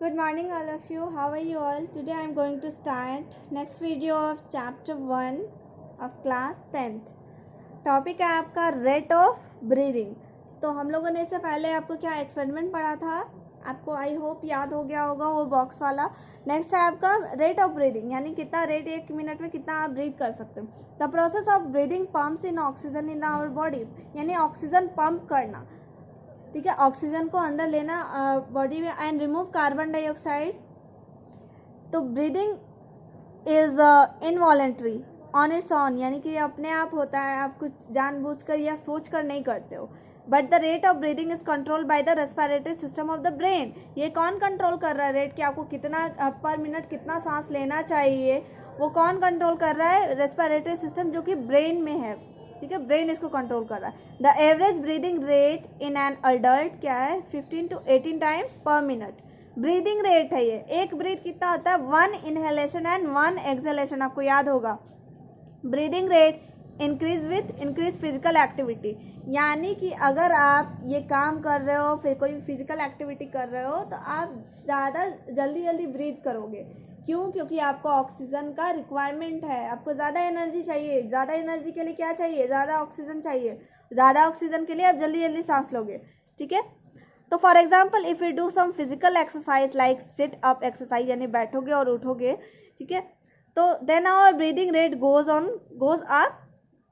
Good morning all of you. How are you all? Today I am going to start next video of chapter 1 of class 10th. Topic है आपका rate of breathing. तो हम लोगों ने इससे पहले आपको क्या एक्सपेरिमेंट पढ़ा था, आपको आई होप याद हो गया होगा वो बॉक्स वाला। नेक्स्ट है आपका रेट ऑफ ब्रीदिंग, यानी कितना रेट 1 मिनट में कितना आप ब्रीथ कर सकते हो। The process of breathing pumps in oxygen in our body, यानी ऑक्सीजन पंप करना, ठीक है, ऑक्सीजन को अंदर लेना बॉडी में एंड रिमूव कार्बन डाइऑक्साइड। तो breathing is involuntary on its own, यानी कि अपने आप होता है, आप कुछ जानबूझकर या सोच कर नहीं करते हो। But the rate of breathing is control by the respiratory system of the brain. ये कौन कंट्रोल कर रहा है रेट, कि आपको कितना पर मिनट कितना सांस लेना चाहिए, वो कौन कंट्रोल कर रहा है? रेस्पिरेटरी सिस्टम, जो कि ब्रेन में है, ठीक है, ब्रेन इसको कंट्रोल कर रहा है। The average breathing rate in an adult क्या है? 15 to 18 टाइम्स पर मिनट ब्रीदिंग रेट है ये। एक ब्रीथ कितना होता है? 1 इनहेलेशन एंड 1 एक्सहेलेशन, आपको याद होगा। Breathing rate increase with increase physical activity, यानी कि अगर आप ये काम कर रहे हो, फिर कोई फिजिकल एक्टिविटी कर रहे हो, तो आप ज़्यादा जल्दी ब्रीथ करोगे। क्यों? क्योंकि आपको ऑक्सीजन का रिक्वायरमेंट है, आपको ज़्यादा एनर्जी चाहिए। ज़्यादा एनर्जी के लिए क्या चाहिए? ज़्यादा ऑक्सीजन चाहिए। ज़्यादा ऑक्सीजन के लिए आप जल्दी सांस लोगे, ठीक है। तो for example if you do some physical exercise like sit up exercise, यानी बैठोगे और उठोगे, ठीक है, तो then our breathing rate goes up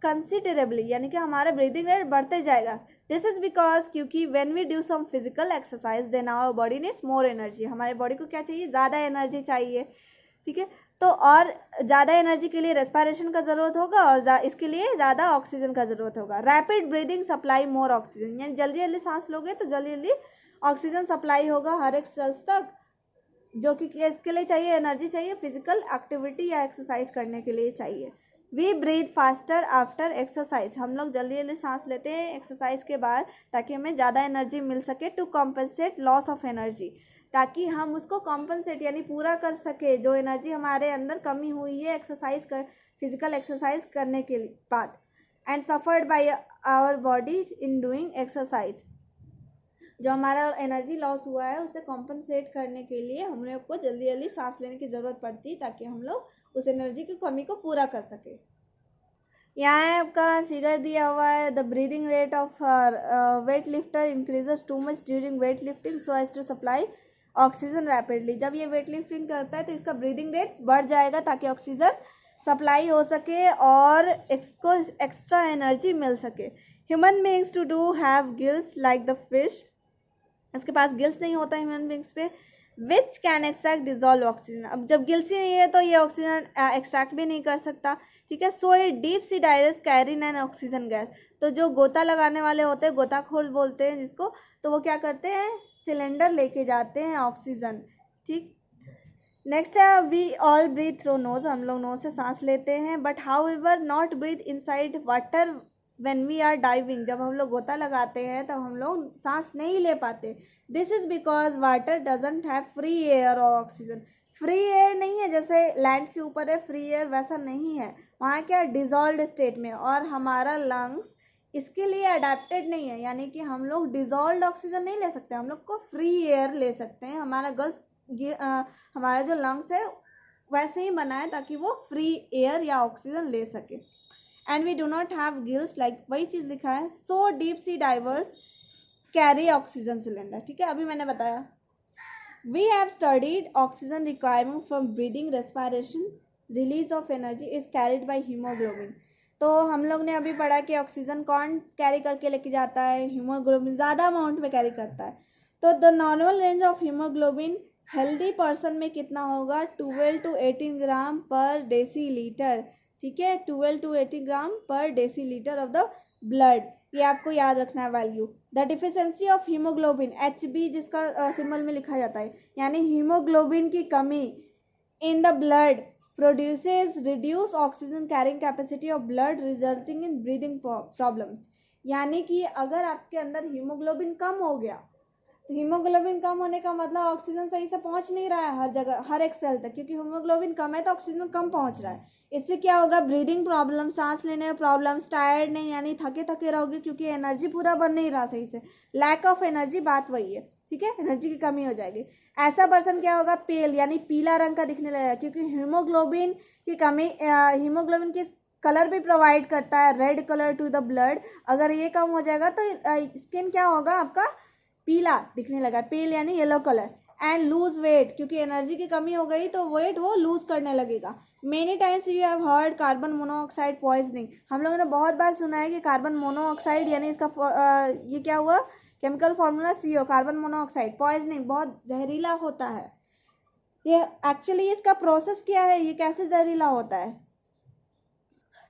considerably, यानी कि हमारा ब्रीदिंग रेट बढ़ते जाएगा। दिस इज बिकॉज क्योंकि when we do some physical exercise then our body needs more energy, हमारे बॉडी को क्या चाहिए? ज़्यादा एनर्जी चाहिए, ठीक है। तो और ज़्यादा एनर्जी के लिए रेस्पिरेशन का ज़रूरत होगा और इसके लिए ज़्यादा ऑक्सीजन का ज़रूरत होगा। रैपिड ब्रीदिंग सप्लाई मोर ऑक्सीजन, यानी जल्दी सांस लोगे तो जल्दी ऑक्सीजन सप्लाई होगा हर एक सेल्स तक, जो कि इसके लिए चाहिए, एनर्जी चाहिए, फिजिकल एक्टिविटी या एक्सरसाइज करने के लिए चाहिए। We breathe faster after exercise, हम लोग जल्दी सांस लेते हैं एक्सरसाइज के बाद, ताकि हमें ज़्यादा एनर्जी मिल सके। To compensate loss of energy, ताकि हम उसको कॉम्पनसेट यानी पूरा कर सके, जो एनर्जी हमारे अंदर कमी हुई है फिजिकल एक्सरसाइज करने के बाद। And suffered by our body in doing exercise, जो हमारा एनर्जी लॉस हुआ है उसे कॉम्पनसेट करने के लिए हम लोग को जल्दी सांस लेने की ज़रूरत पड़ती है, ताकि हम लोग उस एनर्जी की कमी को पूरा कर सके। यहाँ आपका फिगर दिया हुआ है। The breathing rate of weight lifter increases too much during weight lifting so as to supply oxygen rapidly. जब ये वेट लिफ्टिंग करता है तो इसका ब्रीदिंग रेट बढ़ जाएगा, ताकि ऑक्सीजन सप्लाई हो सके और इसको एक्स्ट्रा एनर्जी मिल सके। Human beings too do have gills like the fish, इसके पास गिल्स नहीं होता ह्यूमन बींग्स पे, which can extract dissolve oxygen. अब जब गिल्स ही नहीं है तो ये ऑक्सीजन एक्सट्रैक्ट भी नहीं कर सकता, ठीक है। सो ये deep sea diverse Karin and oxygen gas, तो जो गोता लगाने वाले होते हैं, गोताखोर बोलते हैं जिसको, तो वो क्या करते हैं? सिलेंडर लेके जाते हैं ऑक्सीजन, ठीक। नेक्स्ट है we all breathe through nose, हम लोग नोज से सांस लेते हैं, but however not breathe inside water when we are diving, जब हम लोग गोता लगाते हैं तब हम लोग सांस नहीं ले पाते। This is because water doesn't have free air और ऑक्सीजन। फ्री एयर नहीं है, जैसे लैंड के ऊपर है फ्री एयर, वैसा नहीं है। वहाँ क्या डिजॉल्व्ड स्टेट में, और हमारा लंग्स इसके लिए अडेप्टेड नहीं है, यानी कि हम लोग डिजॉल्व्ड ऑक्सीजन नहीं ले सकते, हम लोग को फ्री एयर ले सकते हैं। हमारा जो लंग्स है वैसे ही बना है ताकि वो फ्री एयर या ऑक्सीजन ले सके। And we do not have gills like, वही चीज़ लिखा है। So deep sea divers carry oxygen cylinder, ठीक है, अभी मैंने बताया। We have studied oxygen requirement from breathing, respiration, release of energy is carried by haemoglobin. तो हम लोग ने अभी पढ़ा कि ऑक्सीजन कौन कैरी करके लेके जाता है? हीमोग्लोबिन ज़्यादा अमाउंट में कैरी करता है। तो the normal range of haemoglobin healthy person में कितना होगा? 12 to 18 ग्राम पर डेसीलीटर, ठीक है, 12 to 18 ग्राम पर डेसीलीटर ऑफ द ब्लड, ये आपको याद रखना है value. The deficiency of haemoglobin, HB जिसका सिंबल में लिखा जाता है, यानी हीमोग्लोबिन की कमी in the blood produces reduce oxygen carrying capacity of blood resulting in breathing problems. यानी कि अगर आपके अंदर हीमोग्लोबिन कम हो गया, तो हीमोग्लोबिन कम होने का मतलब ऑक्सीजन सही से पहुंच नहीं रहा है हर जगह, हर एक सेल तक, क्योंकि हीमोग्लोबिन कम है तो ऑक्सीजन कम पहुंच रहा है। इससे क्या होगा? ब्रीदिंग प्रॉब्लम, सांस लेने में प्रॉब्लम्स, टायर्ड नहीं, यानी थके थके रहोगे, क्योंकि एनर्जी पूरा बन नहीं रहा सही से, लैक ऑफ एनर्जी, बात वही है, ठीक है, एनर्जी की कमी हो जाएगी। ऐसा पर्सन क्या होगा, पेल यानी पीला रंग का दिखने लगेगा, क्योंकि हीमोग्लोबिन की कमी, हीमोग्लोबिन की कलर भी प्रोवाइड करता है, red colour to the blood. अगर ये कम हो जाएगा तो स्किन क्या होगा आपका, पीला दिखने लगा, पेल यानी yellow colour. And lose weight, क्योंकि एनर्जी की कमी हो गई तो वेट वो लूज करने लगेगा। Many times you have heard carbon monoxide poisoning, हम लोगों ने बहुत बार सुना है कि कार्बन मोनोऑक्साइड यानी इसका ये क्या हुआ, chemical formula CO, carbon monoxide poisoning, बहुत जहरीला होता है। ये एक्चुअली इसका प्रोसेस क्या है, ये कैसे जहरीला होता है,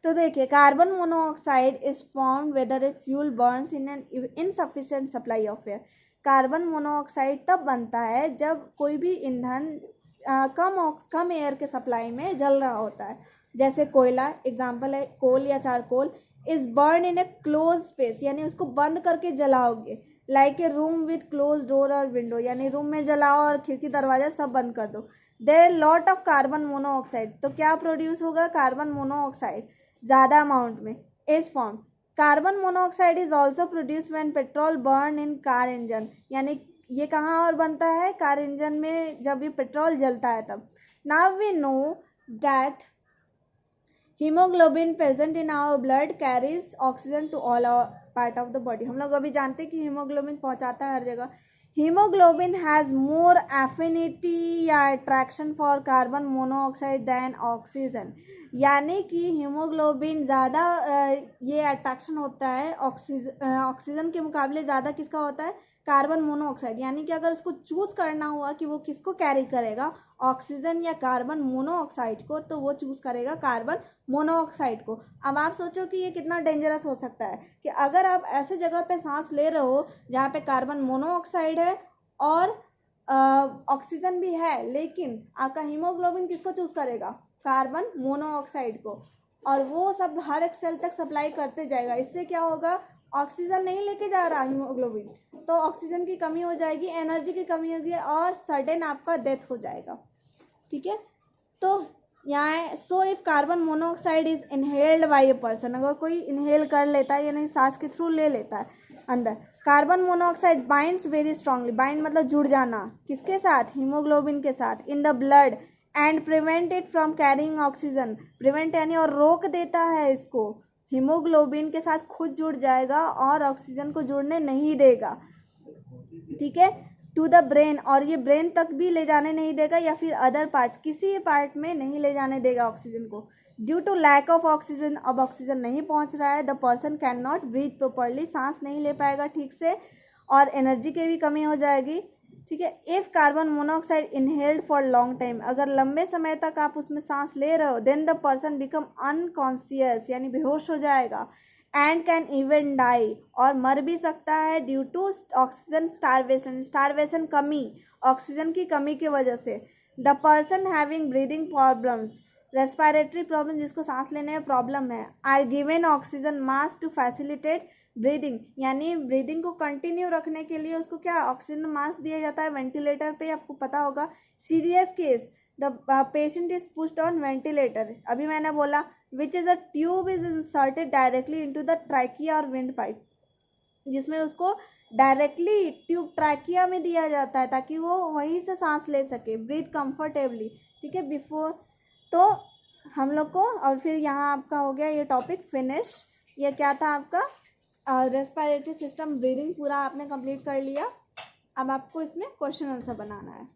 तो देखिए, carbon monoxide is formed whether a fuel burns in an insufficient supply of air. Carbon monoxide तब बनता है जब कोई भी ईंधन कम एयर के सप्लाई में जल रहा होता है। जैसे कोयला, एग्जांपल है कोल या charcoal, is burn in a close space, यानी उसको बंद करके जलाओगे। Like a room with close door और विंडो, यानी रूम में जलाओ और खिड़की दरवाजा सब बंद कर दो। There lot of carbon monoxide, तो क्या प्रोड्यूस होगा, कार्बन मोनोऑक्साइड ज़्यादा अमाउंट में is form. Carbon monoxide is also produce when petrol burn in car engine, यानी ये कहाँ और बनता है, कार इंजन में, जब ये पेट्रोल जलता है तब। Now we know that haemoglobin present in our blood carries oxygen to all our part of the body. हम लोग अभी जानते हैं कि हीमोग्लोबिन पहुंचाता है हर जगह। हीमोग्लोबिन हैज मोर एफिनिटी या attraction for carbon monoxide than oxygen, यानी कि हीमोग्लोबिन ज़्यादा ये अट्रैक्शन होता है ऑक्सीजन के मुकाबले ज़्यादा किसका होता है, कार्बन मोनोऑक्साइड। यानी कि अगर उसको चूज़ करना हुआ कि वो किसको कैरी करेगा, ऑक्सीजन या कार्बन मोनोऑक्साइड को, तो वो चूज़ करेगा कार्बन मोनोऑक्साइड को। अब आप सोचो कि ये कितना डेंजरस हो सकता है कि अगर आप ऐसे जगह पे सांस ले रहे हो जहाँ पे कार्बन मोनोऑक्साइड है और ऑक्सीजन भी है, लेकिन आपका हीमोग्लोबिन किसको चूज़ करेगा, कार्बन मोनोऑक्साइड को, और वो सब हर एक सेल तक सप्लाई करते जाएगा। इससे क्या होगा, ऑक्सीजन नहीं लेके जा रहा हीमोग्लोबिन, तो ऑक्सीजन की कमी हो जाएगी, एनर्जी की कमी होगी और सडन आपका डेथ हो जाएगा। ठीक है, तो यहाँ so if carbon monoxide is inhaled by a person, अगर कोई इनहेल कर लेता है यानी सांस के थ्रू ले लेता है अंदर, carbon monoxide binds very strongly, bind मतलब जुड़ जाना, किसके साथ, हीमोग्लोबिन के साथ, in the blood and prevent it from carrying oxygen, prevent यानी और रोक देता है इसको, हीमोग्लोबिन के साथ खुद जुड़ जाएगा और ऑक्सीजन को जुड़ने नहीं देगा। ठीक है, टू द ब्रेन, और ये ब्रेन तक भी ले जाने नहीं देगा, या फिर अदर पार्ट्स, किसी पार्ट में नहीं ले जाने देगा ऑक्सीजन को। Due to lack of oxygen, अब ऑक्सीजन नहीं पहुंच रहा है, the person can not breathe properly, सांस नहीं ले पाएगा ठीक से और एनर्जी की भी कमी हो जाएगी। ठीक है, if carbon monoxide inhaled for long time, अगर लंबे समय तक आप उसमें सांस ले रहे हो, then the person become unconscious, यानी बेहोश हो जाएगा, एंड कैन इवन डाई, और मर भी सकता है, due to oxygen starvation, starvation कमी, ऑक्सीजन की कमी की वजह से। The person having breathing problems, respiratory problem, जिसको सांस लेने में प्रॉब्लम है, are given oxygen mask to facilitate breathing, यानी ब्रीदिंग को कंटिन्यू रखने के लिए उसको क्या, ऑक्सीजन मास्क दिया जाता है वेंटिलेटर पे, आपको पता होगा। Serious case, the patient is pushed on ventilator, अभी मैंने बोला, which is a tube is inserted directly into the trachea और विंड पाइप, जिसमें उसको डायरेक्टली ट्यूब ट्रैकिया में दिया जाता है ताकि वो वहीं से सांस ले सके, ब्रीथ कंफर्टेबली। ठीक है, बिफोर, तो हम लोग को, और फिर यहाँ आपका हो गया ये टॉपिक फिनिश। ये क्या था आपका, रेस्पिरेटरी सिस्टम, ब्रीदिंग पूरा आपने कंप्लीट कर लिया। अब आपको इसमें क्वेश्चन आंसर बनाना है।